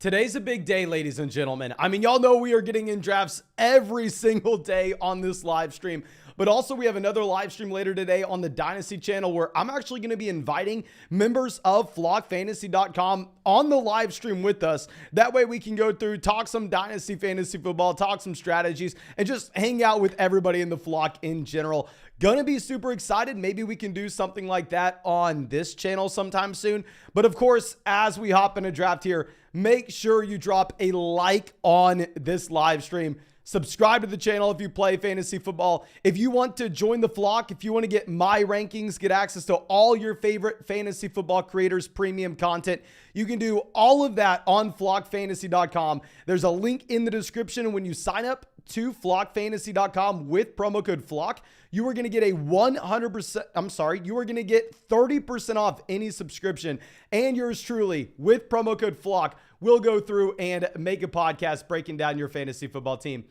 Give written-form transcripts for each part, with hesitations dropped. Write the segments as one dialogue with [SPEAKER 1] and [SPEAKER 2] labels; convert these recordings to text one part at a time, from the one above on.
[SPEAKER 1] Today's a big day, ladies and gentlemen. I mean, y'all know we are getting in drafts every single day on this live stream, but also we have another live stream later today on the Dynasty channel where I'm actually going to be inviting members of Flockfantasy.com on the live stream with us. That way we can go through, talk some Dynasty fantasy football, talk some strategies, and just hang out with everybody in the flock in general. Gonna be super excited. Maybe we can do something like that on this channel sometime soon. But of course, as we hop in a draft here, make sure you drop a like on this live stream. Subscribe to the channel if you play fantasy football. If you want to join the flock, if you want to get my rankings, get access to all your favorite fantasy football creators' premium content, you can do all of that on flockfantasy.com. There's a link in the description. And when you sign up to flockfantasy.com with promo code FLOCK, you are going to get a 100%, you are going to get 30% off any subscription. And yours truly, with promo code FLOCK, will go through and make a podcast breaking down your fantasy football team.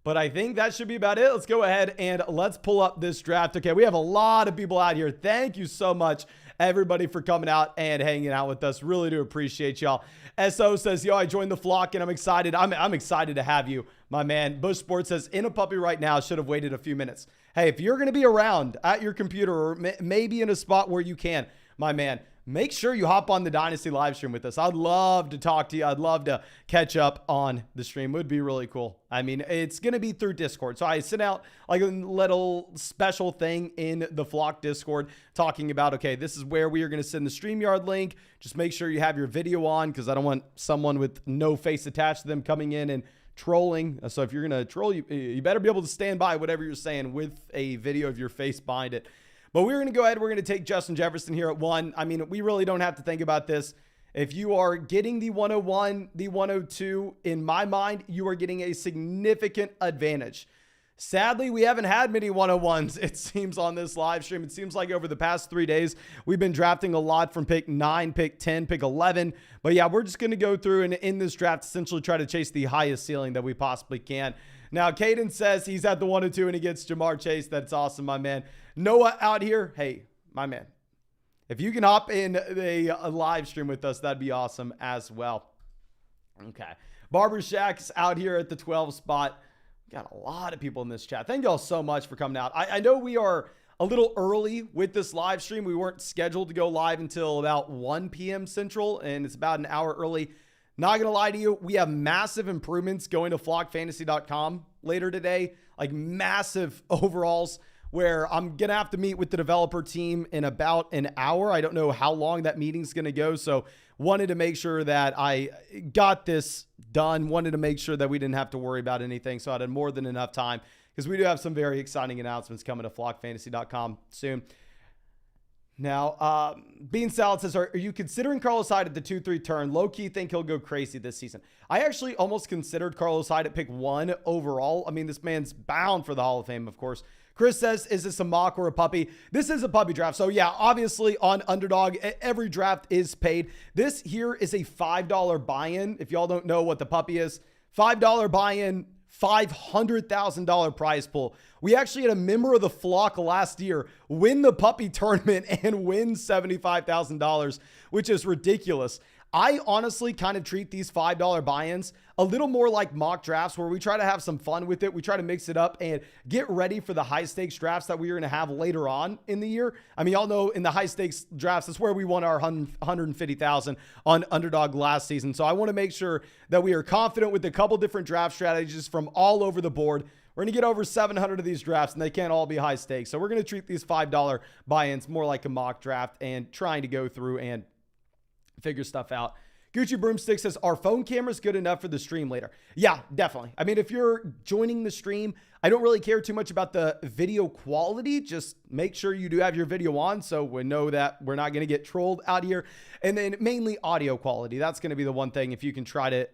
[SPEAKER 1] But I think that should be about it. Let's go ahead and let's pull up this draft. Okay, we have a lot of people out here. Thank you so much, everybody, for coming out and hanging out with us. Really do appreciate y'all. SO says, yo, I joined the flock and I'm excited. I'm excited to have you, my man. Bush Sports says, in a puppy right now, should have waited a few minutes. Hey, if you're going to be around at your computer or maybe in a spot where you can, my man, make sure you hop on the Dynasty live stream with us. I'd love to talk to you. I'd love to catch up on the stream. It would be really cool. I mean, it's going to be through Discord. So I sent out like a little special thing in the Flock Discord talking about, okay, this is where we are going to send the StreamYard link. Just make sure you have your video on because I don't want someone with no face attached to them coming in and trolling. So if you're going to troll, you better be able to stand by whatever you're saying with a video of your face behind it. But we're going to go ahead. We're going to take Justin Jefferson here at 1. I mean, we really don't have to think about this. If you are getting the 101, the 102, in my mind, you are getting a significant advantage. Sadly, we haven't had many 101s, it seems, on this live stream. It seems like over the past 3 days, we've been drafting a lot from pick 9, pick 10, pick 11. But yeah, we're just going to go through and in this draft, essentially try to chase the highest ceiling that we possibly can. Now, Caden says he's at the 102 and he gets Jamar Chase. That's awesome, my man. Noah out here. Hey, my man, if you can hop in a live stream with us, that'd be awesome as well. Okay. Barber Shack's out here at the 12 spot. Got a lot of people in this chat. Thank y'all so much for coming out. I know we are a little early with this live stream. We weren't scheduled to go live until about 1 p.m. Central, and it's about an hour early. Not going to lie to you, we have massive improvements going to flockfantasy.com later today, like massive overhauls where I'm going to have to meet with the developer team in about an hour. I don't know how long that meeting's going to go. So wanted to make sure that I got this done. Wanted to make sure that we didn't have to worry about anything. So I had more than enough time because we do have some very exciting announcements coming to flockfantasy.com soon. Now, Bean Salad says, are you considering Carlos Hyde at the 2-3 turn? Low-key think he'll go crazy this season. I actually almost considered Carlos Hyde at pick 1 overall. I mean, this man's bound for the Hall of Fame, of course. Chris says, is this a mock or a puppy? This is a puppy draft. So yeah, obviously on Underdog, every draft is paid. This here is a $5 buy-in. If y'all don't know what the puppy is, $5 buy-in, $500,000 prize pool. We actually had a member of the flock last year win the puppy tournament and win $75,000, which is ridiculous. I honestly kind of treat these $5 buy-ins a little more like mock drafts where we try to have some fun with it. We try to mix it up and get ready for the high stakes drafts that we are going to have later on in the year. I mean, y'all know in the high stakes drafts, that's where we won our $150,000 on Underdog last season. So I want to make sure that we are confident with a couple different draft strategies from all over the board. We're going to get over 700 of these drafts and they can't all be high stakes. So we're going to treat these $5 buy-ins more like a mock draft and trying to go through and figure stuff out. Gucci Broomstick says, are phone cameras good enough for the stream later? Yeah, definitely. I mean, if you're joining the stream, I don't really care too much about the video quality. Just make sure you do have your video on so we know that we're not going to get trolled out here. And then mainly audio quality. That's going to be the one thing. If you can try to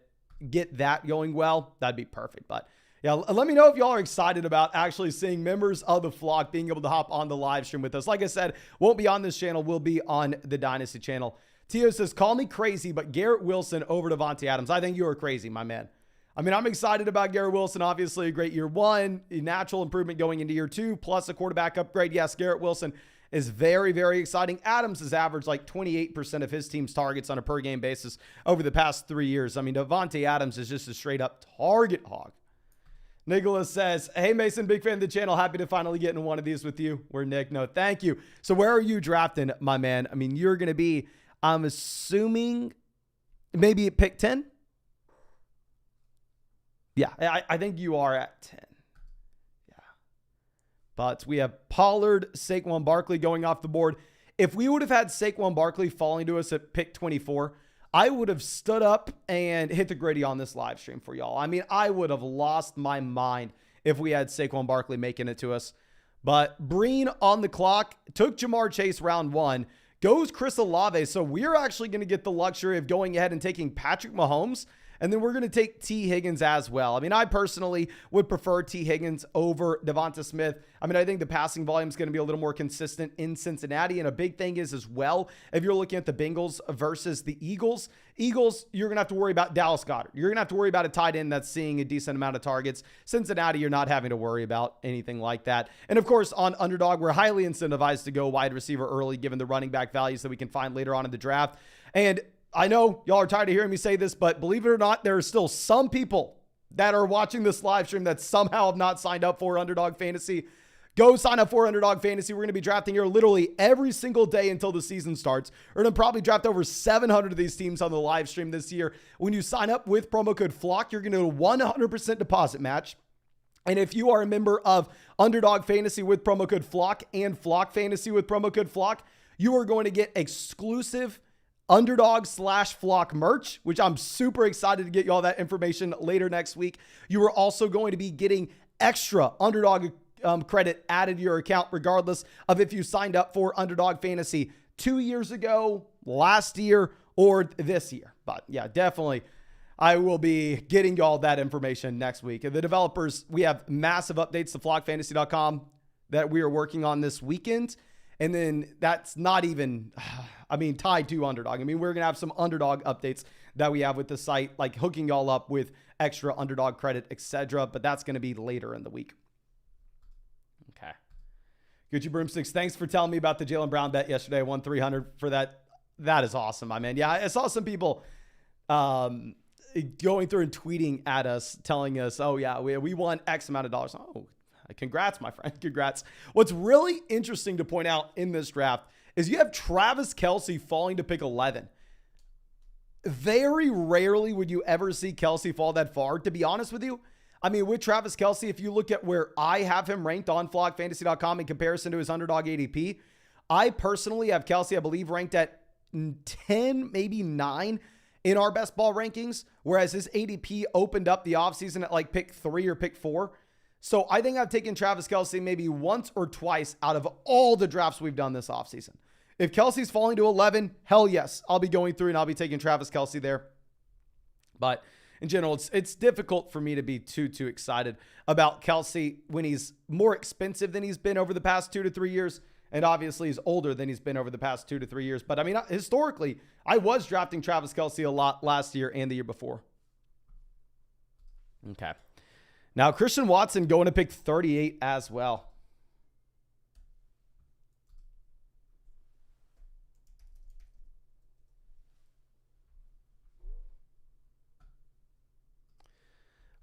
[SPEAKER 1] get that going well, that'd be perfect. But yeah, let me know if y'all are excited about actually seeing members of the flock being able to hop on the live stream with us. Like I said, won't be on this channel. We'll be on the Dynasty channel. Tio says, call me crazy, but Garrett Wilson over Davante Adams. I think you are crazy, my man. I mean, I'm excited about Garrett Wilson. Obviously, a great year 1, a natural improvement going into year 2, plus a quarterback upgrade. Yes, Garrett Wilson is very, very exciting. Adams has averaged like 28% of his team's targets on a per game basis over the past 3 years. I mean, Davante Adams is just a straight up target hog. Nicholas says, hey, Mason, big fan of the channel. Happy to finally get in one of these with you. We're Nick. No, thank you. So where are you drafting, my man? I mean, you're going to be, I'm assuming, maybe at pick 10? Yeah, I think you are at 10. Yeah. But we have Pollard, Saquon Barkley going off the board. If we would have had Saquon Barkley falling to us at pick 24, I would have stood up and hit the gritty on this live stream for y'all. I mean, I would have lost my mind if we had Saquon Barkley making it to us. But Breen on the clock, took Jamar Chase round 1, goes Chris Olave. So we're actually going to get the luxury of going ahead and taking Patrick Mahomes. And then we're going to take T. Higgins as well. I mean, I personally would prefer T. Higgins over Devonta Smith. I mean, I think the passing volume is going to be a little more consistent in Cincinnati. And a big thing is as well, if you're looking at the Bengals versus the Eagles, you're going to have to worry about Dallas Goedert. You're going to have to worry about a tight end that's seeing a decent amount of targets. Cincinnati, you're not having to worry about anything like that. And of course, on Underdog, we're highly incentivized to go wide receiver early, given the running back values that we can find later on in the draft. And I know y'all are tired of hearing me say this, but believe it or not, there are still some people that are watching this live stream that somehow have not signed up for Underdog Fantasy. Go sign up for Underdog Fantasy. We're going to be drafting here literally every single day until the season starts. We're going to probably draft over 700 of these teams on the live stream this year. When you sign up with promo code FLOCK, you're going to do a 100% deposit match. And if you are a member of Underdog Fantasy with promo code FLOCK and Flock Fantasy with promo code FLOCK, you are going to get exclusive Underdog/Flock merch, which I'm super excited to get you all that information later next week. You are also going to be getting extra Underdog credit added to your account, regardless of if you signed up for Underdog Fantasy 2 years ago, last year, or this year. But yeah, definitely, I will be getting y'all that information next week. The developers, we have massive updates to flockfantasy.com that we are working on this weekend. And then that's not even, I mean, tied to Underdog. I mean, we're going to have some Underdog updates that we have with the site, like hooking y'all up with extra Underdog credit, etc. But that's going to be later in the week. Okay. Gucci Broomsticks, thanks for telling me about the Jaylen Brown bet yesterday. I won 300 for that. That is awesome, my man. Yeah, I saw some people going through and tweeting at us, telling us, oh, yeah, we won X amount of dollars. Oh, congrats, my friend. Congrats. What's really interesting to point out in this draft is you have Travis Kelce falling to pick 11. Very rarely would you ever see Kelce fall that far, to be honest with you. I mean, with Travis Kelce, if you look at where I have him ranked on flockfantasy.com in comparison to his Underdog ADP, I personally have Kelce, I believe, ranked at 10, maybe 9 in our best ball rankings, whereas his ADP opened up the offseason at like pick 3 or pick 4. So I think I've taken Travis Kelce maybe once or twice out of all the drafts we've done this offseason. If Kelce's falling to 11, hell yes, I'll be going through and I'll be taking Travis Kelce there. But in general, it's difficult for me to be too excited about Kelce when he's more expensive than he's been over the past 2 to 3 years. And obviously he's older than he's been over the past 2 to 3 years. But I mean, historically, I was drafting Travis Kelce a lot last year and the year before. Okay. Now, Christian Watson going to pick 38 as well.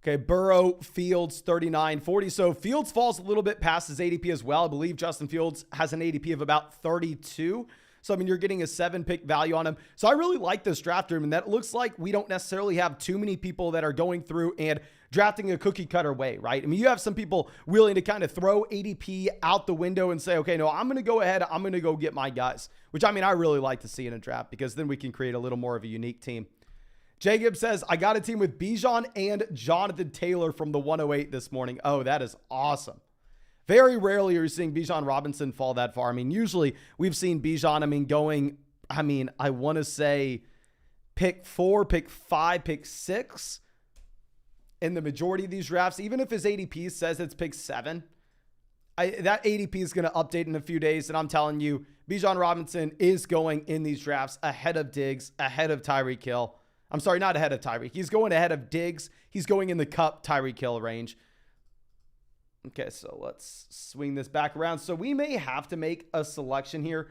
[SPEAKER 1] Okay, Burrow, Fields, 39, 40. So Fields falls a little bit past his ADP as well. I believe Justin Fields has an ADP of about 32. So, I mean, you're getting a 7-pick value on him. So I really like this draft room, and that looks like we don't necessarily have too many people that are going through and drafting a cookie cutter way, right? I mean, you have some people willing to kind of throw ADP out the window and say, okay, no, I'm going to go ahead. I'm going to go get my guys, which I mean, I really like to see in a draft because then we can create a little more of a unique team. Jacob says, I got a team with Bijan and Jonathan Taylor from the 108 this morning. Oh, that is awesome. Very rarely are you seeing Bijan Robinson fall that far. I mean, usually we've seen Bijan, I want to say pick 4, pick 5, pick 6 in the majority of these drafts. Even if his ADP says it's pick 7, that ADP is going to update in a few days. And I'm telling you, Bijan Robinson is going in these drafts ahead of Diggs, ahead of Tyreek Hill. I'm sorry, not ahead of Tyreek. He's going ahead of Diggs. He's going in the Cup Tyreek Hill range. Okay, so let's swing this back around. So we may have to make a selection here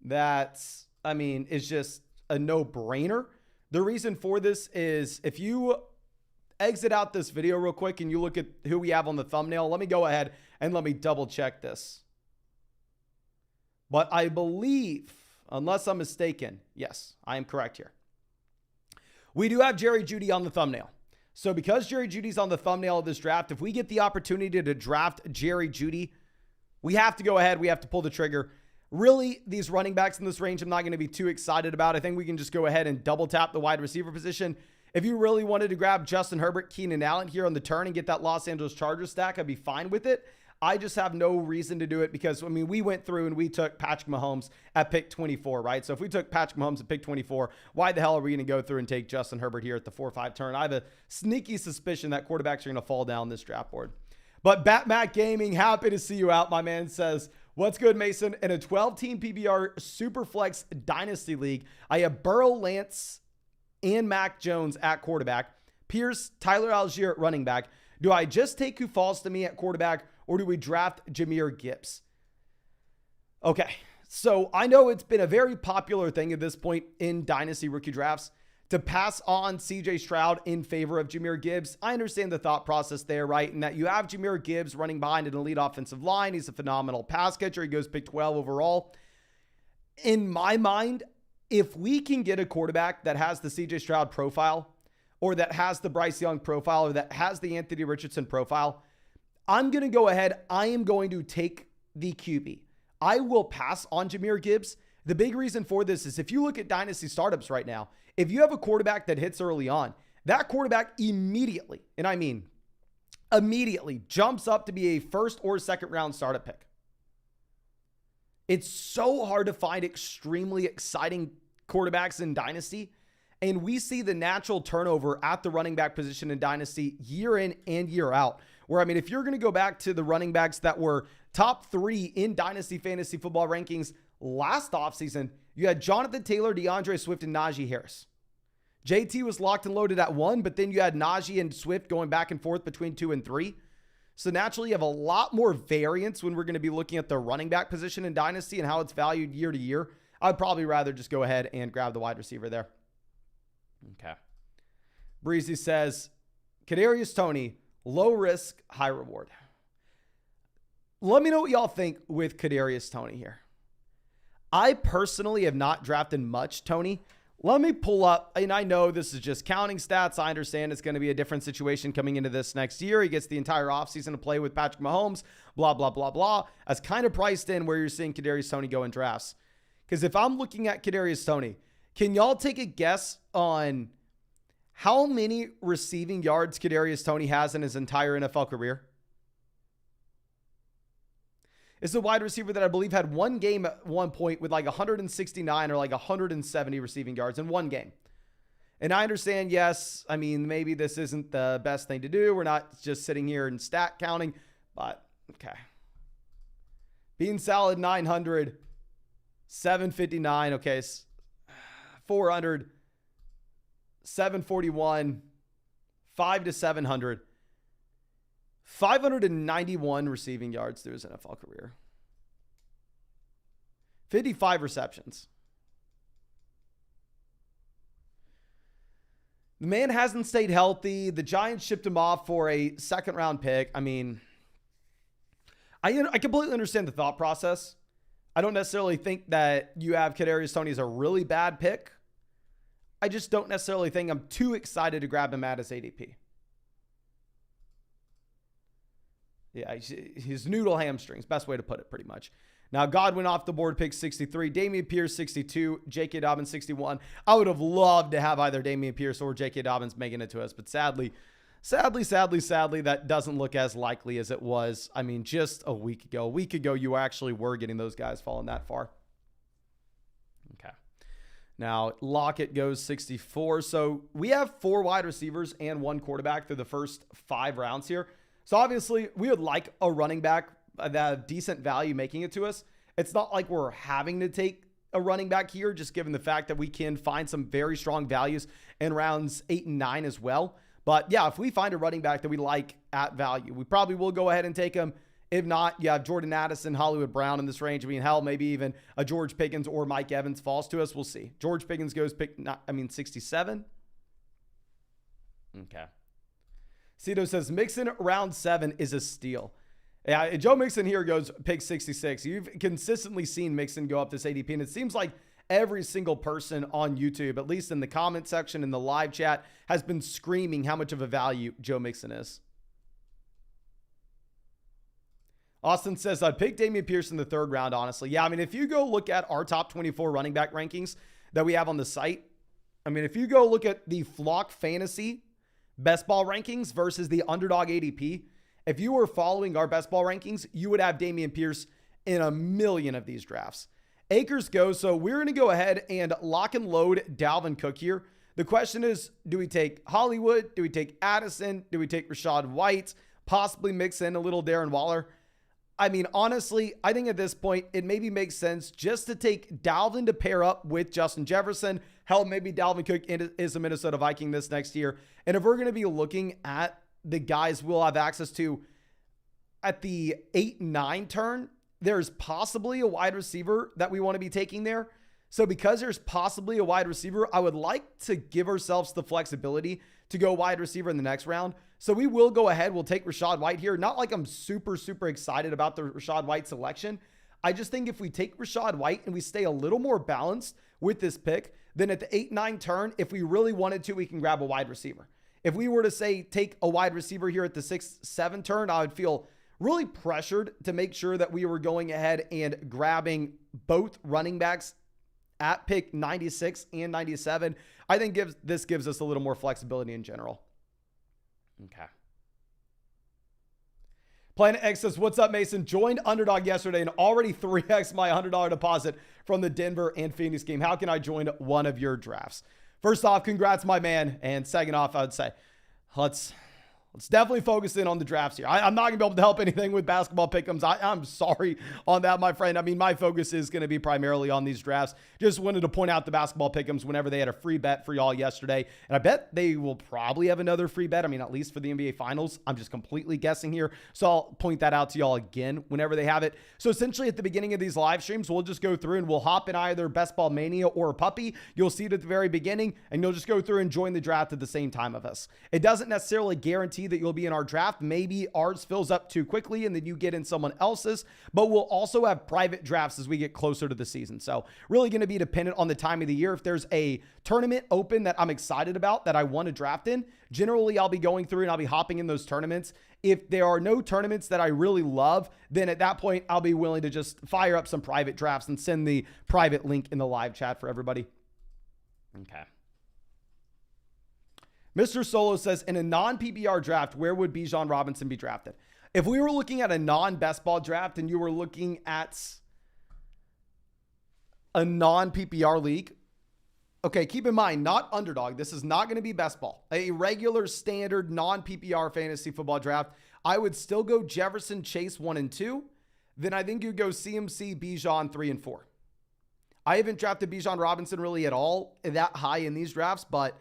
[SPEAKER 1] that's, is just a no-brainer. The reason for this is if you exit out this video real quick and you look at who we have on the thumbnail, let me go ahead and let me double check this. But I believe, unless I'm mistaken, yes, I am correct here. We do have Jerry Jeudy on the thumbnail. So because Jerry Jeudy's on the thumbnail of this draft, if we get the opportunity to draft Jerry Jeudy, we have to go ahead. We have to pull the trigger. Really, these running backs in this range, I'm not going to be too excited about. I think we can just go ahead and double tap the wide receiver position. If you really wanted to grab Justin Herbert, Keenan Allen here on the turn and get that Los Angeles Chargers stack, I'd be fine with it. I just have no reason to do it because, we went through and we took Patrick Mahomes at pick 24, right? So if we took Patrick Mahomes at pick 24, why the hell are we going to go through and take Justin Herbert here at the 4-5 turn? I have a sneaky suspicion that quarterbacks are going to fall down this draft board. But Batmac Gaming, happy to see you out, my man, says, what's good, Mason? In a 12-team PPR Superflex Dynasty League, I have Burrow, Lance, and Mac Jones at quarterback, Pierce, Tyler Algier at running back. Do I just take who falls to me at quarterback, or do we draft Jahmyr Gibbs? Okay, so I know it's been a very popular thing at this point in Dynasty rookie drafts to pass on CJ Stroud in favor of Jahmyr Gibbs. I understand the thought process there, right? And that you have Jahmyr Gibbs running behind an elite offensive line. He's a phenomenal pass catcher. He goes pick 12 overall. In my mind, if we can get a quarterback that has the CJ Stroud profile, or that has the Bryce Young profile, or that has the Anthony Richardson profile, I'm going to go ahead. I am going to take the QB. I will pass on Jahmyr Gibbs. The big reason for this is if you look at dynasty startups right now, if you have a quarterback that hits early on, that quarterback immediately, and I mean immediately, jumps up to be a first or second round startup pick. It's so hard to find extremely exciting quarterbacks in dynasty. And we see the natural turnover at the running back position in dynasty year in and year out. Where, if you're going to go back to the running backs that were top 3 in dynasty fantasy football rankings last offseason, you had Jonathan Taylor, DeAndre Swift, and Najee Harris. JT was locked and loaded at 1, but then you had Najee and Swift going back and forth between 2 and 3. So naturally, you have a lot more variance when we're going to be looking at the running back position in dynasty and how it's valued year to year. I'd probably rather just go ahead and grab the wide receiver there. Okay. Breezy says, Kadarius Toney, low risk, high reward. Let me know what y'all think with Kadarius Toney here. I personally have not drafted much Toney. Let me pull up, and I know this is just counting stats. I understand it's going to be a different situation coming into this next year. He gets the entire offseason to play with Patrick Mahomes, blah, blah, blah, blah. As kind of priced in where you're seeing Kadarius Toney go in drafts. Because if I'm looking at Kadarius Toney, can y'all take a guess on how many receiving yards Kadarius Toney has in his entire NFL career? It's a wide receiver that I believe had one game at one point with like 169 or like 170 receiving yards in one game. And I understand, yes, maybe this isn't the best thing to do. We're not just sitting here and stat counting, but okay. Bean Salad 900, 759, okay, 400, 741, 5 to 700, 591 receiving yards through his NFL career, 55 receptions. The man hasn't stayed healthy. The Giants shipped him off for a second round pick. I completely understand the thought process. I don't necessarily think that you have Kadarius Toney as a really bad pick. I just don't necessarily think I'm too excited to grab him at his ADP. Yeah, his noodle hamstrings, best way to put it pretty much. Now, Godwin off the board, pick 63. Dameon Pierce, 62. J.K. Dobbins, 61. I would have loved to have either Dameon Pierce or J.K. Dobbins making it to us, but sadly, that doesn't look as likely as it was. Just a week ago. A week ago, you actually were getting those guys falling that far. Okay. Now, Lockett goes 64. So we have 4 wide receivers and 1 quarterback through the first 5 rounds here. So obviously, we would like a running back that decent value making it to us. It's not like we're having to take a running back here, just given the fact that we can find some very strong values in rounds 8 and 9 as well. But yeah, if we find a running back that we like at value, we probably will go ahead and take him. If not, you have Jordan Addison, Hollywood Brown in this range. I mean, hell, maybe even a George Pickens or Mike Evans falls to us. We'll see. George Pickens goes 67. Okay. Cito says Mixon round 7 is a steal. Yeah, Joe Mixon here goes pick 66. You've consistently seen Mixon go up this ADP, and it seems like every single person on YouTube, at least in the comment section, in the live chat, has been screaming how much of a value Joe Mixon is. Austin says, I'd pick Dameon Pierce in the 3rd round, honestly. Yeah, I mean, if you go look at our top 24 running back rankings that we have on the site, I mean, if you go look at the Flockfantasy best ball rankings versus the Underdog ADP, if you were following our best ball rankings, you would have Dameon Pierce in a million of these drafts. Akers goes, so we're going to go ahead and lock and load Dalvin Cook here. The question is, do we take Hollywood? Do we take Addison? Do we take Rachaad White? Possibly mix in a little Darren Waller? I mean, honestly, I think at this point, it maybe makes sense just to take Dalvin to pair up with Justin Jefferson. Hell, maybe Dalvin Cook is a Minnesota Viking this next year. And if we're going to be looking at the guys we'll have access to at the 8-9 turn, there's possibly a wide receiver that we want to be taking there. So because there's possibly a wide receiver, I would like to give ourselves the flexibility to go wide receiver in the next round. So we will go ahead. We'll take Rachaad White here. Not like I'm super excited about the Rachaad White selection. I just think if we take Rachaad White and we stay a little more balanced with this pick, then at the 8-9 turn, if we really wanted to, we can grab a wide receiver. If we were to say take a wide receiver here at the 6-7 turn, I would feel really pressured to make sure that we were going ahead and grabbing both running backs at pick 96 and 97. I think this gives us a little more flexibility in general. Okay. Planet X says, what's up, Mason? Joined Underdog yesterday and already 3x my $100 deposit from the Denver and Phoenix game. How can I join one of your drafts? First off, congrats, my man. And second off, I would say, let's definitely focus in on the drafts here. I'm not going to be able to help anything with basketball pick'ems. I'm sorry on that, my friend. I mean, my focus is going to be primarily on these drafts. Just wanted to point out the basketball pick'ems whenever they had a free bet for y'all yesterday. And I bet they will probably have another free bet. I mean, at least for the NBA Finals. I'm just completely guessing here. So I'll point that out to y'all again whenever they have it. So essentially at the beginning of these live streams, we'll just go through and we'll hop in either Best Ball Mania or Puppy. You'll see it at the very beginning and you'll just go through and join the draft at the same time of us. It doesn't necessarily guarantee that you'll be in our draft. Maybe ours fills up too quickly and then you get in someone else's, but we'll also have private drafts as we get closer to the season. So really going to be dependent on the time of the year. If there's a tournament open that I'm excited about that I want to draft in, generally I'll be going through and I'll be hopping in those tournaments. If there are no tournaments that I really love, then at that point, I'll be willing to just fire up some private drafts and send the private link in the live chat for everybody. Okay. Mr. Solo says, in a non-PPR draft, where would Bijan Robinson be drafted? If we were looking at a non-best ball draft and you were looking at a non-PPR league, okay, keep in mind, not Underdog. This is not going to be best ball. A regular standard non-PPR fantasy football draft, I would still go Jefferson, Chase 1 and 2. Then I think you go CMC, Bijan 3 and 4. I haven't drafted Bijan Robinson really at all that high in these drafts, but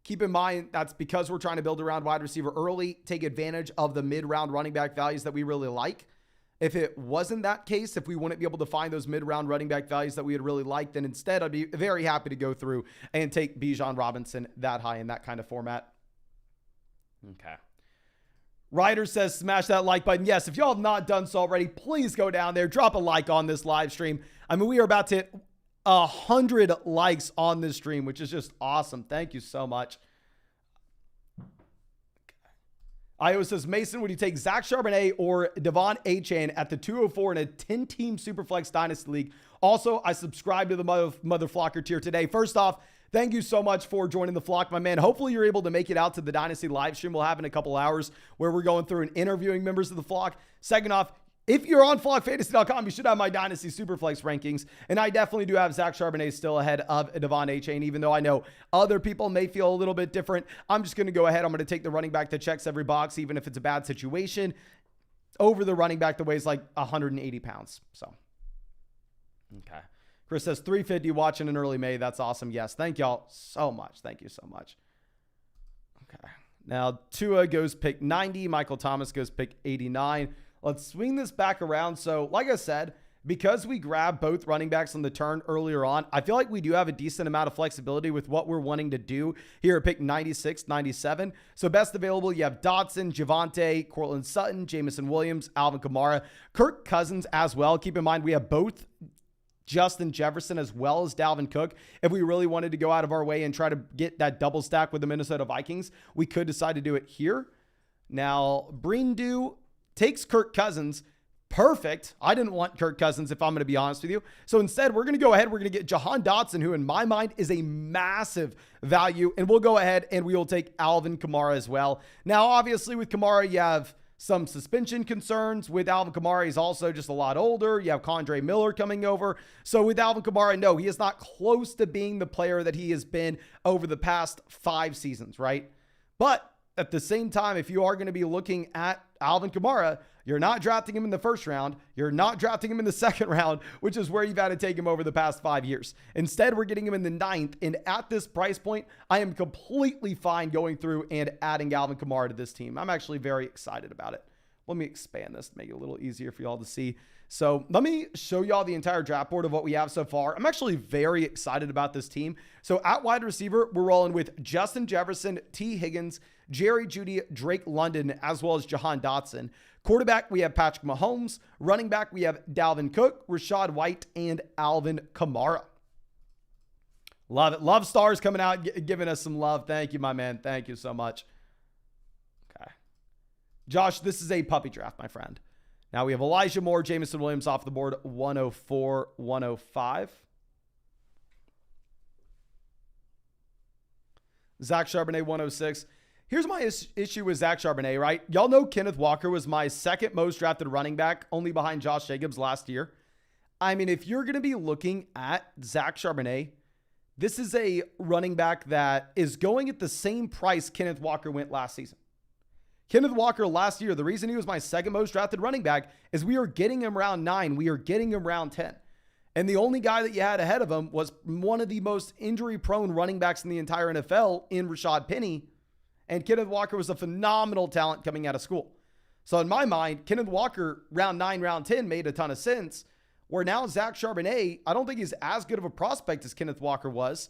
[SPEAKER 1] keep in mind, that's because we're trying to build around wide receiver early, take advantage of the mid-round running back values that we really like. If it wasn't that case, if we wouldn't be able to find those mid-round running back values that we would really like, then instead I'd be very happy to go through and take Bijan Robinson that high in that kind of format. Okay. Ryder says, smash that like button. Yes, if y'all have not done so already, please go down there, drop a like on this live stream. I mean, we are about to hit 100 likes on this stream, which is just awesome. Thank you so much. Io says, Mason, would you take Zach Charbonnet or Devon Achane at the 204 in a 10-team Superflex Dynasty League? Also, I subscribed to the Mother Flocker tier today. First off, thank you so much for joining the flock, my man. Hopefully you're able to make it out to the Dynasty live stream we'll have in a couple hours where we're going through and interviewing members of the flock. Second off, if you're on flockfantasy.com, you should have my Dynasty Superflex rankings. And I definitely do have Zach Charbonnet still ahead of Devon Achane, even though I know other people may feel a little bit different. I'm just going to go ahead. I'm going to take the running back that checks every box, even if it's a bad situation, over the running back that weighs like 180 pounds. So, okay. Chris says 350 watching in early May. That's awesome. Yes. Thank y'all so much. Thank you so much. Okay. Now, Tua goes pick 90. Michael Thomas goes pick 89. Let's swing this back around. So, like I said, because we grabbed both running backs on the turn earlier on, I feel like we do have a decent amount of flexibility with what we're wanting to do here at pick 96, 97. So best available, you have Dotson, Javonte, Cortland Sutton, Jamison Williams, Alvin Kamara, Kirk Cousins as well. Keep in mind, we have both Justin Jefferson as well as Dalvin Cook. If we really wanted to go out of our way and try to get that double stack with the Minnesota Vikings, we could decide to do it here. Now, Breendew takes Kirk Cousins. Perfect. I didn't want Kirk Cousins, if I'm going to be honest with you. So instead, we're going to go ahead. We're going to get Jahan Dotson, who in my mind is a massive value. And we'll go ahead and we will take Alvin Kamara as well. Now, obviously, with Kamara, you have some suspension concerns. With Alvin Kamara, he's also just a lot older. You have Condre Miller coming over. So with Alvin Kamara, no, he is not close to being the player that he has been over the past 5 seasons, right? But at the same time, if you are going to be looking at Alvin Kamara, you're not drafting him in the first round. You're not drafting him in the second round, which is where you've had to take him over the past 5 years. Instead, we're getting him in the 9th. And at this price point, I am completely fine going through and adding Alvin Kamara to this team. I'm actually very excited about it. Let me expand this to make it a little easier for y'all to see. So let me show y'all the entire draft board of what we have so far. I'm actually very excited about this team. So at wide receiver, we're rolling with Justin Jefferson, T. Higgins, Jerry Jeudy, Drake London, as well as Jahan Dotson. Quarterback, we have Patrick Mahomes. Running back, we have Dalvin Cook, Rachaad White, and Alvin Kamara. Love it. Love Stars coming out, giving us some love. Thank you, my man. Thank you so much. Okay. Josh, this is a puppy draft, my friend. Now we have Elijah Moore, Jamison Williams off the board, 104, 105. Zach Charbonnet, 106. Here's my issue with Zach Charbonnet, right? Y'all know Kenneth Walker was my second most drafted running back, only behind Josh Jacobs last year. I mean, if you're going to be looking at Zach Charbonnet, this is a running back that is going at the same price Kenneth Walker went last season. Kenneth Walker last year, the reason he was my second most drafted running back is we are getting him round 9. We are getting him round 10. And the only guy that you had ahead of him was one of the most injury-prone running backs in the entire NFL in Rashad Penny. And Kenneth Walker was a phenomenal talent coming out of school. So in my mind, Kenneth Walker, round 9, round 10 made a ton of sense. Where now Zach Charbonnet, I don't think he's as good of a prospect as Kenneth Walker was.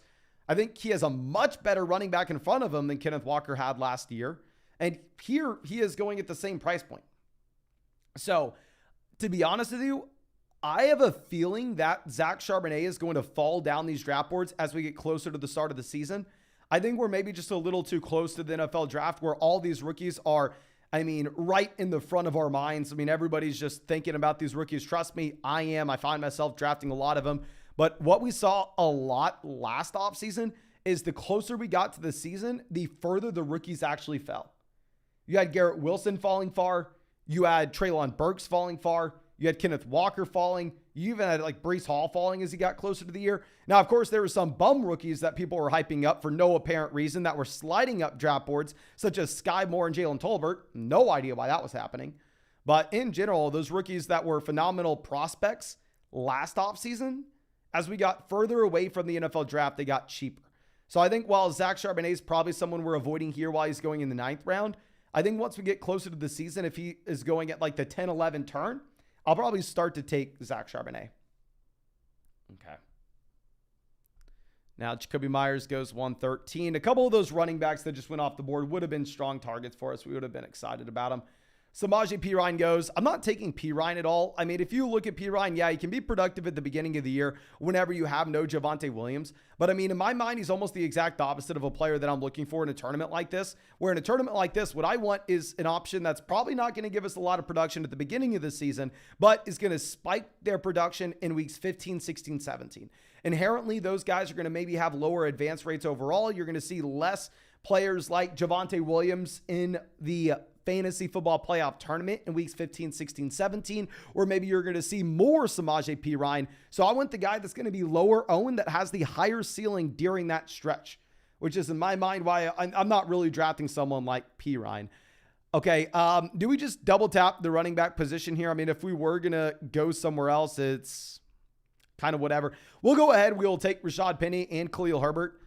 [SPEAKER 1] I think he has a much better running back in front of him than Kenneth Walker had last year. And here he is going at the same price point. So to be honest with you, I have a feeling that Zach Charbonnet is going to fall down these draft boards as we get closer to the start of the season. I think we're maybe just a little too close to the NFL draft where all these rookies are, I mean, right in the front of our minds. I mean, everybody's just thinking about these rookies. Trust me, I am. I find myself drafting a lot of them. But what we saw a lot last offseason is the closer we got to the season, the further the rookies actually fell. You had Garrett Wilson falling far. You had Treylon Burks falling far. You had Kenneth Walker falling. You even had like Breece Hall falling as he got closer to the year. Now, of course, there were some bum rookies that people were hyping up for no apparent reason that were sliding up draft boards, such as Sky Moore and Jalen Tolbert. No idea why that was happening. But in general, those rookies that were phenomenal prospects last offseason, as we got further away from the NFL draft, they got cheaper. So I think while Zach Charbonnet is probably someone we're avoiding here while he's going in the 9th round, I think once we get closer to the season, if he is going at like the 10-11 turn, I'll probably start to take Zach Charbonnet. Okay. Now, Jacoby Myers goes 113. A couple of those running backs that just went off the board would have been strong targets for us. We would have been excited about them. Samaje Perine goes. I'm not taking Perine at all. I mean, if you look at Perine, yeah, he can be productive at the beginning of the year whenever you have no Javonte Williams. But I mean, in my mind, he's almost the exact opposite of a player that I'm looking for in a tournament like this, where in a tournament like this, what I want is an option that's probably not going to give us a lot of production at the beginning of the season, but is going to spike their production in weeks 15, 16, 17. Inherently, those guys are going to maybe have lower advance rates overall. You're going to see less players like Javonte Williams in the fantasy football playoff tournament in weeks 15, 16, 17, or maybe you're going to see more Samaje Perine. So I want the guy that's going to be lower owned that has the higher ceiling during that stretch, which is in my mind why I'm not really drafting someone like Perine. Okay, do we just double tap the running back position here? I mean, if we were going to go somewhere else, it's kind of whatever. We'll go ahead. We'll take Rashad Penny and Khalil Herbert.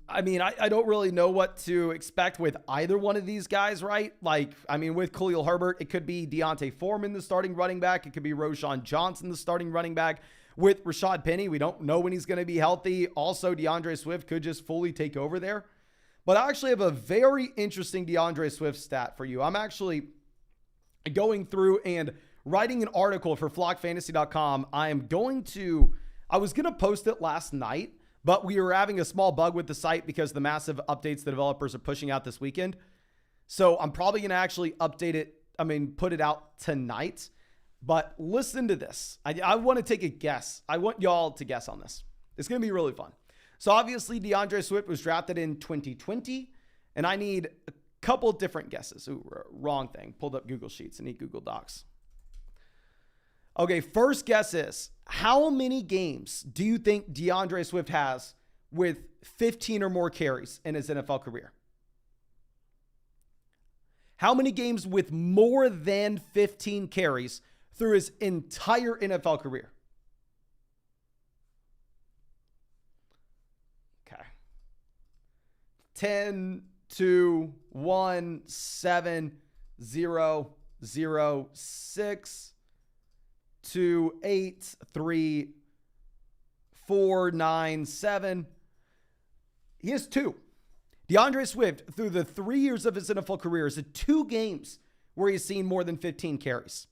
[SPEAKER 1] I mean, I don't really know what to expect with either one of these guys, right? Like, I mean, with Khalil Herbert, it could be Deontay Foreman, the starting running back. It could be Roschon Johnson, the starting running back. With Rashad Penny, we don't know when he's going to be healthy. Also, DeAndre Swift could just fully take over there. But I actually have a very interesting DeAndre Swift stat for you. I'm actually going through and writing an article for Flockfantasy.com. I was going to post it last night, but we were having a small bug with the site because of the massive updates the developers are pushing out this weekend. So I'm probably going to actually put it out tonight. But listen to this. I want to take a guess. I want y'all to guess on this. It's going to be really fun. So obviously DeAndre Swift was drafted in 2020, and I need a couple different guesses. Ooh, wrong thing. Pulled up Google Sheets. I need Google Docs. Okay, first guess is, how many games do you think DeAndre Swift has with 15 or more carries in his NFL career? How many games with more than 15 carries through his entire NFL career? Okay. 10, 2, 1, 7, 0, 0, 6, 2, 8, 3, 4, 9, 7. He has 2. DeAndre Swift, through the 3 years of his NFL career, has had 2 games where he's seen more than 15 carries.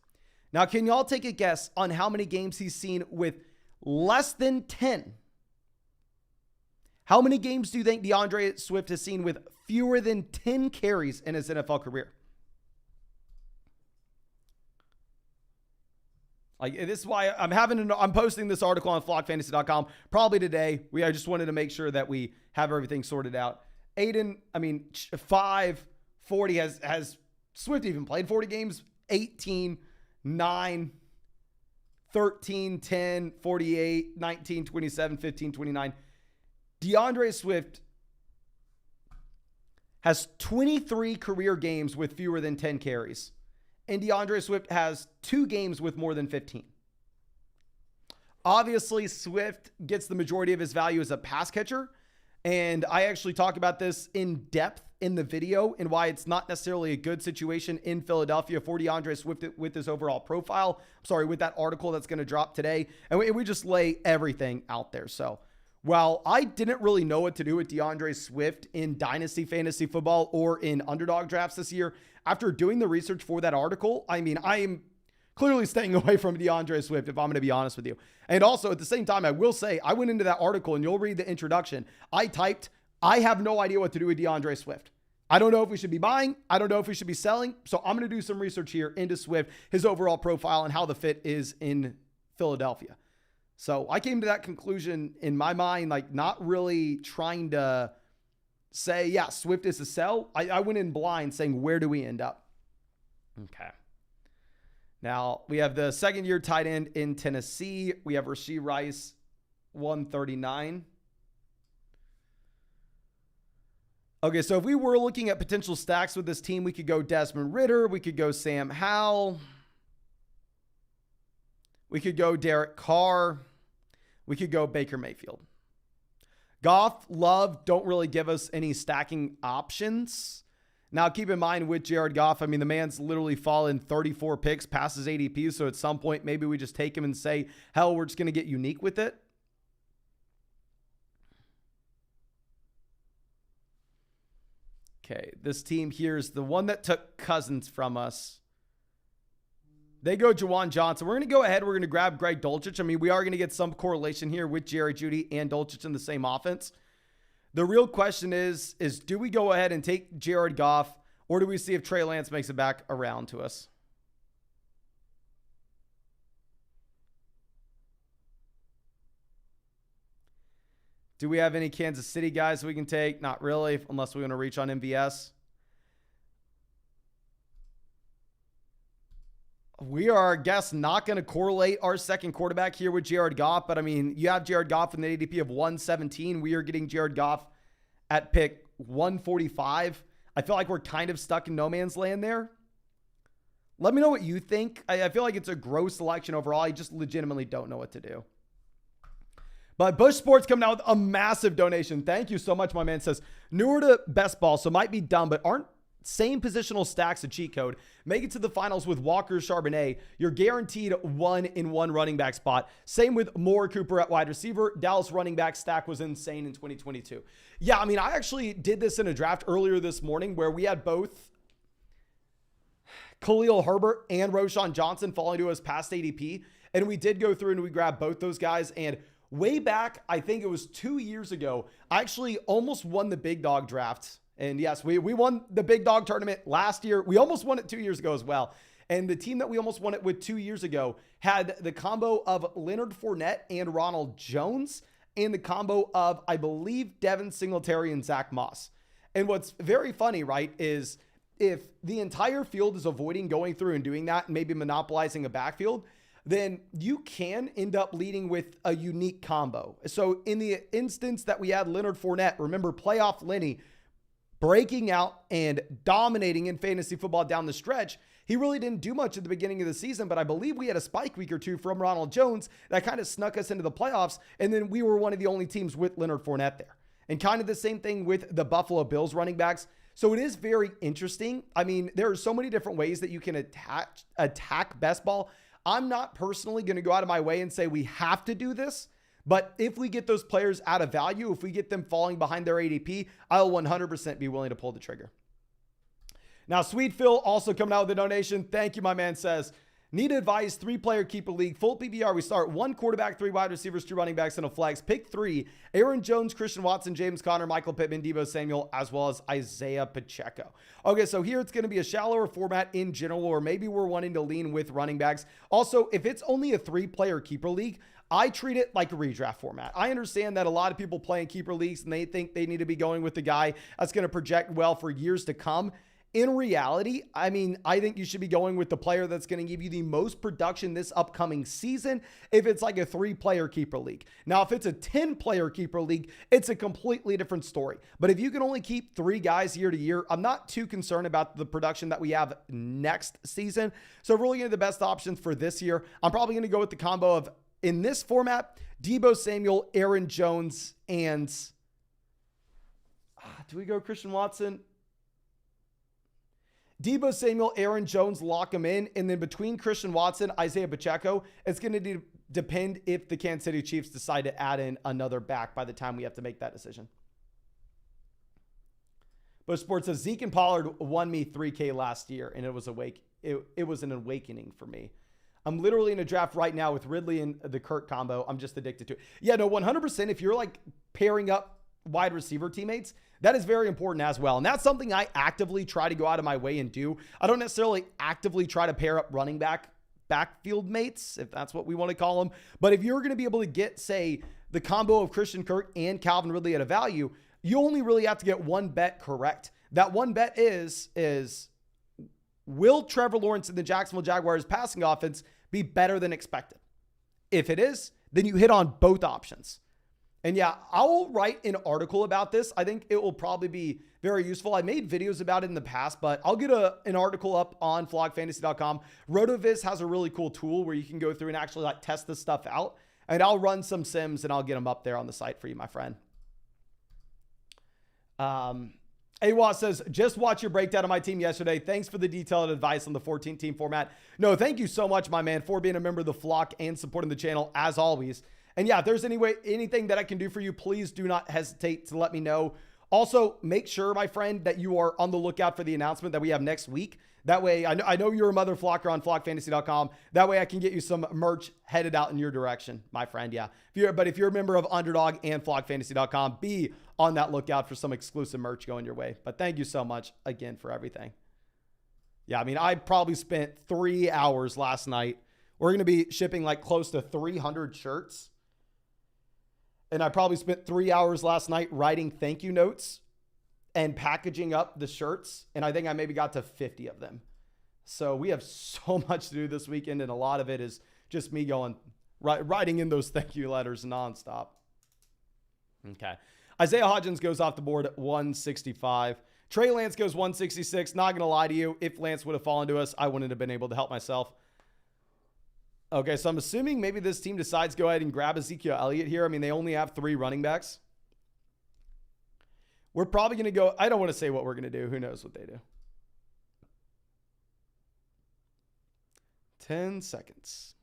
[SPEAKER 1] Now, can y'all take a guess on how many games he's seen with less than 10? How many games do you think DeAndre Swift has seen with fewer than 10 carries in his NFL career? Like, this is why I'm posting this article on flockfantasy.com probably today. I just wanted to make sure that we have everything sorted out. 5, 40 has Swift even played 40 games? 18, 9, 13, 10, 48, 19, 27, 15, 29. DeAndre Swift has 23 career games with fewer than 10 carries. And DeAndre Swift has 2 games with more than 15. Obviously, Swift gets the majority of his value as a pass catcher. And I actually talk about this in depth in the video and why it's not necessarily a good situation in Philadelphia for DeAndre Swift with his overall profile. With that article that's going to drop today. And we just lay everything out there. So while I didn't really know what to do with DeAndre Swift in Dynasty Fantasy Football or in Underdog drafts this year, after doing the research for that article, I am clearly staying away from DeAndre Swift, if I'm going to be honest with you. And also, at the same time, I will say, I went into that article, and you'll read the introduction. I typed, I have no idea what to do with DeAndre Swift. I don't know if we should be buying. I don't know if we should be selling. So I'm going to do some research here into Swift, his overall profile, and how the fit is in Philadelphia. So I came to that conclusion in my mind, like not really trying to say, yeah, Swift is a sell. I went in blind saying, where do we end up? Okay. Now we have the second-year tight end in Tennessee. We have Rashee Rice, 139. Okay, so if we were looking at potential stacks with this team, we could go Desmond Ridder. We could go Sam Howell. We could go Derek Carr. We could go Baker Mayfield. Goff, Love don't really give us any stacking options. Now, keep in mind with Jared Goff, the man's literally fallen 34 picks past his ADP. So at some point, maybe we just take him and say, hell, we're just going to get unique with it. Okay, this team here is the one that took Cousins from us. They go Juwan Johnson. We're going to go ahead. We're going to grab Greg Dulcich. We are going to get some correlation here with Jerry Jeudy and Dulcich in the same offense. The real question is do we go ahead and take Jared Goff, or do we see if Trey Lance makes it back around to us? Do we have any Kansas City guys we can take? Not really, unless we want to reach on MVS. We are, I guess, not going to correlate our second quarterback here with Jared Goff. But, you have Jared Goff in the ADP of 117. We are getting Jared Goff at pick 145. I feel like we're kind of stuck in no man's land there. Let me know what you think. I feel like it's a gross selection overall. I just legitimately don't know what to do. But Bush Sports coming out with a massive donation. Thank you so much, my man. Says, newer to best ball, so might be dumb, but aren't same positional stacks a cheat code? Make it to the finals with Walker Charbonnet. You're guaranteed 1-in-1 running back spot. Same with Moore Cooper at wide receiver. Dallas running back stack was insane in 2022. Yeah, I mean, I actually did this in a draft earlier this morning where we had both Khalil Herbert and Roschon Johnson falling to us past ADP. And we did go through and we grabbed both those guys. And way back, I think it was 2 years ago, I actually almost won the big dog draft. And yes, we won the big dog tournament last year. We almost won it 2 years ago as well. And the team that we almost won it with 2 years ago had the combo of Leonard Fournette and Ronald Jones and the combo of, I believe, Devin Singletary and Zach Moss. And what's very funny, right, is if the entire field is avoiding going through and doing that and maybe monopolizing a backfield, then you can end up leading with a unique combo. So in the instance that we had Leonard Fournette, remember playoff Lenny, breaking out and dominating in fantasy football down the stretch. He really didn't do much at the beginning of the season, but I believe we had a spike week or two from Ronald Jones that kind of snuck us into the playoffs. And then we were one of the only teams with Leonard Fournette there. And kind of the same thing with the Buffalo Bills running backs. So it is very interesting. I mean, there are so many different ways that you can attack best ball. I'm not personally going to go out of my way and say we have to do this. But if we get those players out of value, if we get them falling behind their ADP, I'll 100% be willing to pull the trigger. Now, Sweet Phil also coming out with a donation. Thank you, my man. Says, need advice, 3-player keeper league, full PPR. We start 1 quarterback, 3 wide receivers, 2 running backs, and a flex. Pick 3, Aaron Jones, Christian Watson, James Conner, Michael Pittman, Deebo Samuel, as well as Isaiah Pacheco. Okay, so here it's going to be a shallower format in general, or maybe we're wanting to lean with running backs. Also, if it's only a 3-player keeper league, I treat it like a redraft format. I understand that a lot of people play in keeper leagues and they think they need to be going with the guy that's going to project well for years to come. In reality, I mean, I think you should be going with the player that's going to give you the most production this upcoming season if it's like a 3-player keeper league. Now, if it's a 10-player keeper league, it's a completely different story. But if you can only keep 3 guys year to year, I'm not too concerned about the production that we have next season. So really the best options for this year, I'm probably going to go with the combo of, in this format, Deebo Samuel, Aaron Jones, and do we go Christian Watson? Deebo Samuel, Aaron Jones, lock them in. And then between Christian Watson, Isaiah Pacheco, it's going to depend if the Kansas City Chiefs decide to add in another back by the time we have to make that decision. Bush Sports says, Zeke and Pollard won me 3K last year, and it was an awakening for me. I'm literally in a draft right now with Ridley and the Kirk combo. I'm just addicted to it. Yeah, no, 100%. If you're like pairing up wide receiver teammates, that is very important as well. And that's something I actively try to go out of my way and do. I don't necessarily actively try to pair up running backfield mates, if that's what we want to call them. But if you're going to be able to get, say, the combo of Christian Kirk and Calvin Ridley at a value, you only really have to get one bet correct. That one bet is will Trevor Lawrence and the Jacksonville Jaguars passing offense be better than expected? If it is, then you hit on both options. And yeah, I will write an article about this. I think it will probably be very useful. I made videos about it in the past, but I'll get an article up on flockfantasy.com. RotoViz has a really cool tool where you can go through and actually like test this stuff out. And I'll run some sims and I'll get them up there on the site for you, my friend. AWA says, just watch your breakdown of my team yesterday. Thanks for the detailed advice on the 14-team format. No, thank you so much, my man, for being a member of the flock and supporting the channel as always. And yeah, if there's anything that I can do for you, please do not hesitate to let me know. Also, make sure, my friend, that you are on the lookout for the announcement that we have next week. That way, I know you're a mother flocker on flockfantasy.com. That way I can get you some merch headed out in your direction, my friend. Yeah. But if you're a member of Underdog and flockfantasy.com, be on that lookout for some exclusive merch going your way. But thank you so much again for everything. Yeah, I mean, I probably spent 3 hours last night. We're going to be shipping like close to 300 shirts. And I probably spent 3 hours last night writing thank you notes and packaging up the shirts. And I think I maybe got to 50 of them. So we have so much to do this weekend. And a lot of it is just me writing in those thank you letters nonstop. Okay. Isaiah Hodgins goes off the board at 165. Trey Lance goes 166. Not going to lie to you. If Lance would have fallen to us, I wouldn't have been able to help myself. Okay, so I'm assuming maybe this team decides to go ahead and grab Ezekiel Elliott here. I mean, they only have 3 running backs. We're probably going to go, I don't want to say what we're going to do. Who knows what they do. 10 seconds.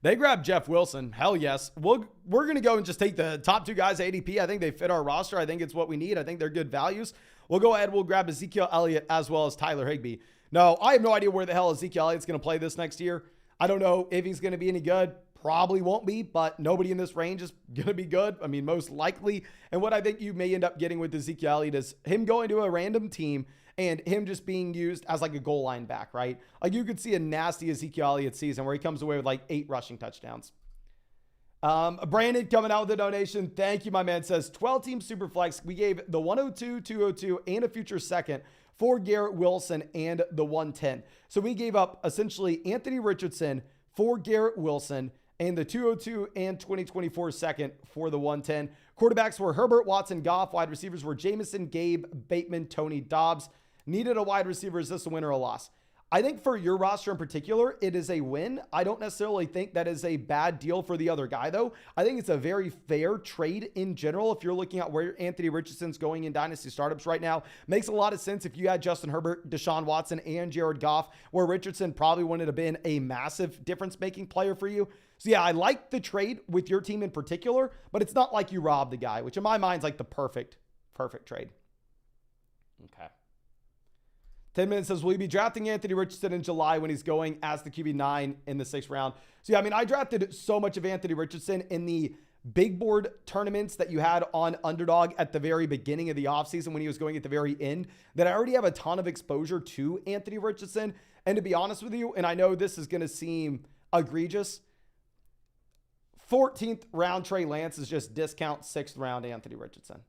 [SPEAKER 1] They grab Jeff Wilson. Hell yes. We're going to go and just take the top 2 guys at ADP. I think they fit our roster. I think it's what we need. I think they're good values. We'll go ahead. We'll grab Ezekiel Elliott as well as Tyler Higbee. No, I have no idea where the hell Ezekiel Elliott's going to play this next year. I don't know if he's going to be any good. Probably won't be, but nobody in this range is going to be good. I mean, most likely. And what I think you may end up getting with Ezekiel Elliott is him going to a random team and him just being used as like a goal line back, right? Like you could see a nasty Ezekiel Elliott season where he comes away with like 8 rushing touchdowns. Brandon coming out with a donation. Thank you, my man. Says 12-team Superflex. We gave the 102, 202, and a future second for Garrett Wilson and the 110. So we gave up essentially Anthony Richardson for Garrett Wilson and the 202 and 2024 second for the 110. Quarterbacks were Herbert, Watson, Goff. Wide receivers were Jameson, Gabe, Bateman, Tony, Dobbs. Needed a wide receiver. Is this a win or a loss? I think for your roster in particular, it is a win. I don't necessarily think that is a bad deal for the other guy, though. I think it's a very fair trade in general. If you're looking at where Anthony Richardson's going in dynasty startups right now, makes a lot of sense if you had Justin Herbert, Deshaun Watson, and Jared Goff, where Richardson probably wouldn't have been a massive difference-making player for you. So yeah, I like the trade with your team in particular, but it's not like you robbed the guy, which in my mind is like the perfect trade. Okay. 10 minutes says, will you be drafting Anthony Richardson in July when he's going as the QB9 in the 6th round? So yeah, I mean, I drafted so much of Anthony Richardson in the big board tournaments that you had on Underdog at the very beginning of the offseason when he was going at the very end that I already have a ton of exposure to Anthony Richardson. And to be honest with you, and I know this is going to seem egregious, 14th round Trey Lance is just discount 6th round Anthony Richardson.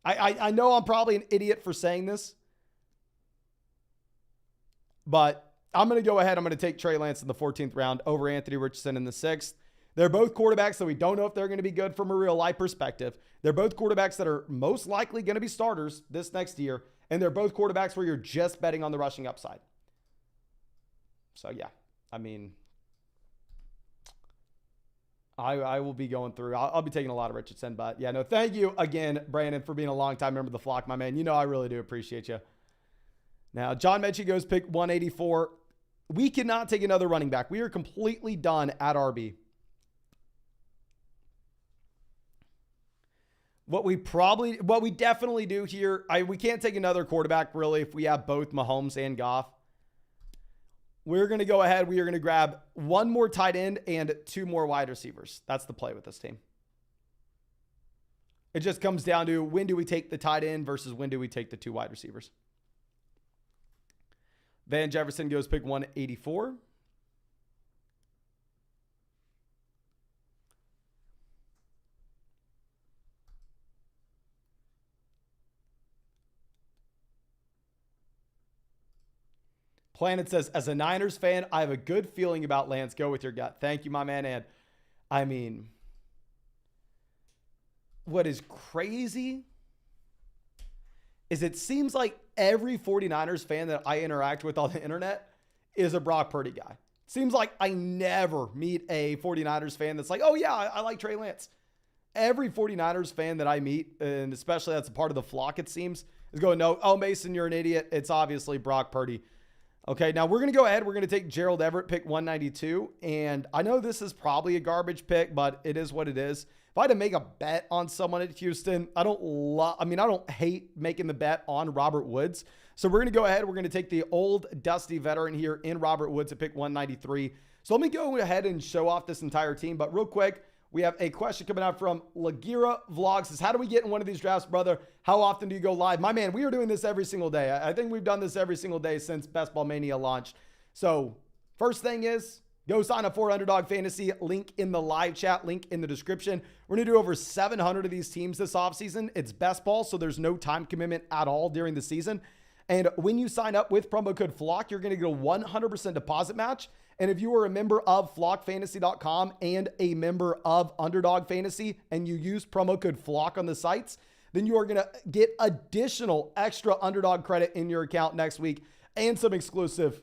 [SPEAKER 1] I know I'm probably an idiot for saying this, but I'm going to go ahead. I'm going to take Trey Lance in the 14th round over Anthony Richardson in the 6th. They're both quarterbacks, so we don't know if they're going to be good from a real life perspective. They're both quarterbacks that are most likely going to be starters this next year, and they're both quarterbacks where you're just betting on the rushing upside. So, yeah, I mean, I will be going through. I'll be taking a lot of Richardson, but yeah, no, thank you again, Brandon, for being a longtime member of the flock, my man. You know I really do appreciate you. Now, John Mechie goes pick 184. We cannot take another running back. We are completely done at RB. What we definitely do here, we can't take another quarterback really if we have both Mahomes and Goff. We're going to go ahead. We are going to grab one more tight end and 2 more wide receivers. That's the play with this team. It just comes down to when do we take the tight end versus when do we take the 2 wide receivers. Van Jefferson goes pick 184. Planet says, as a Niners fan, I have a good feeling about Lance. Go with your gut. Thank you, my man. And I mean, what is crazy is it seems like every 49ers fan that I interact with on the internet is a Brock Purdy guy. Seems like I never meet a 49ers fan that's like, oh yeah, I like Trey Lance. Every 49ers fan that I meet, and especially that's a part of the flock, it seems, is going, no, oh, Mason, you're an idiot. It's obviously Brock Purdy. Okay, now we're going to go ahead. We're going to take Gerald Everett, pick 192. And I know this is probably a garbage pick, but it is what it is. If I had to make a bet on someone at Houston, I don't hate making the bet on Robert Woods. So we're going to go ahead. We're going to take the old dusty veteran here in Robert Woods at pick 193. So let me go ahead and show off this entire team. But real quick, we have a question coming out from Lagira Vlogs. Says, how do we get in one of these drafts, brother? How often do you go live? My man, we are doing this every single day. I think we've done this every single day since Best Ball Mania launched. So first thing is, go sign up for Underdog Fantasy. Link in the live chat, link in the description. We're going to do over 700 of these teams this offseason. It's best ball, so there's no time commitment at all during the season. And when you sign up with promo code FLOCK, you're going to get a 100% deposit match. And if you are a member of flockfantasy.com and a member of Underdog Fantasy and you use promo code FLOCK on the sites, then you are going to get additional extra Underdog credit in your account next week and some exclusive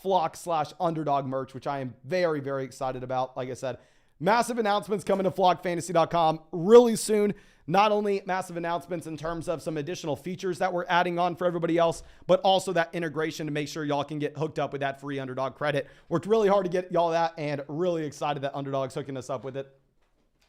[SPEAKER 1] Flock/Underdog merch, which I am very, very excited about. Like I said, massive announcements coming to flockfantasy.com really soon. Not only massive announcements in terms of some additional features that we're adding on for everybody else, but also that integration to make sure y'all can get hooked up with that free Underdog credit. Worked really hard to get y'all that, and really excited that Underdog's hooking us up with it.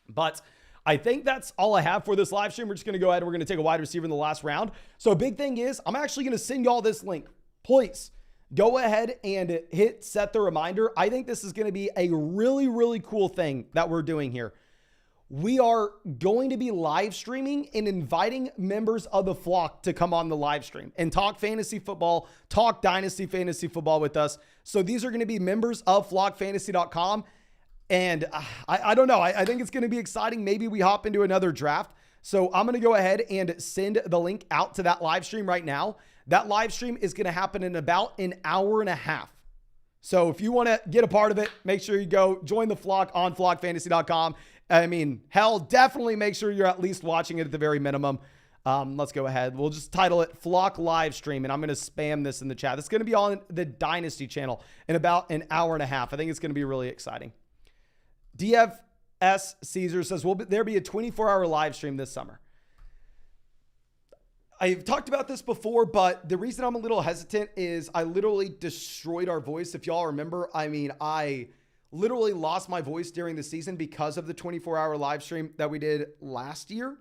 [SPEAKER 1] But I think that's all I have for this live stream. We're just going to go ahead and we're going to take a wide receiver in the last round. So a big thing is I'm actually going to send y'all this link. Please go ahead and hit set the reminder. I think this is going to be a really, really cool thing that we're doing here. We are going to be live streaming and inviting members of the flock to come on the live stream and talk fantasy football, talk dynasty fantasy football with us. So these are going to be members of flockfantasy.com. And I don't know. I think it's going to be exciting. Maybe we hop into another draft. So I'm going to go ahead and send the link out to that live stream right now. That live stream is going to happen in about an hour and a half. So if you want to get a part of it, make sure you go join the flock on flockfantasy.com. I mean, hell, definitely make sure you're at least watching it at the very minimum. Let's go ahead. We'll just title it Flock Live Stream, and I'm going to spam this in the chat. It's going to be on the Dynasty channel in about an hour and a half. I think it's going to be really exciting. DFS Caesar says, will there be a 24-hour live stream this summer? I've talked about this before, but the reason I'm a little hesitant is I literally destroyed our voice. If y'all remember, I mean, I literally lost my voice during the season because of the 24-hour live stream that we did last year.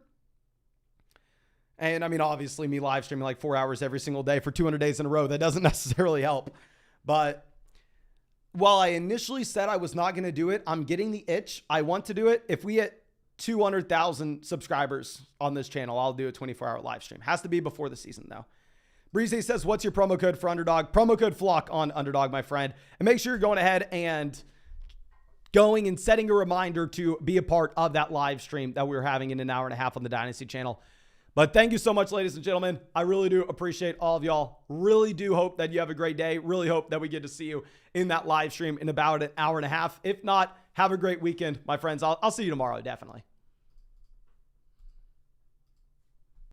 [SPEAKER 1] And I mean, obviously me live streaming like 4 hours every single day for 200 days in a row, that doesn't necessarily help. But while I initially said I was not going to do it, I'm getting the itch. I want to do it. If we hit 200,000 subscribers on this channel, I'll do a 24-hour live stream. Has to be before the season though. Breezy says, what's your promo code for Underdog? Promo code FLOCK on Underdog, my friend. And make sure you're going ahead and going and setting a reminder to be a part of that live stream that we're having in an hour and a half on the Dynasty channel. But thank you so much, ladies and gentlemen. I really do appreciate all of y'all. Really do hope that you have a great day. Really hope that we get to see you in that live stream in about an hour and a half. If not, have a great weekend, my friends. I'll see you tomorrow, definitely.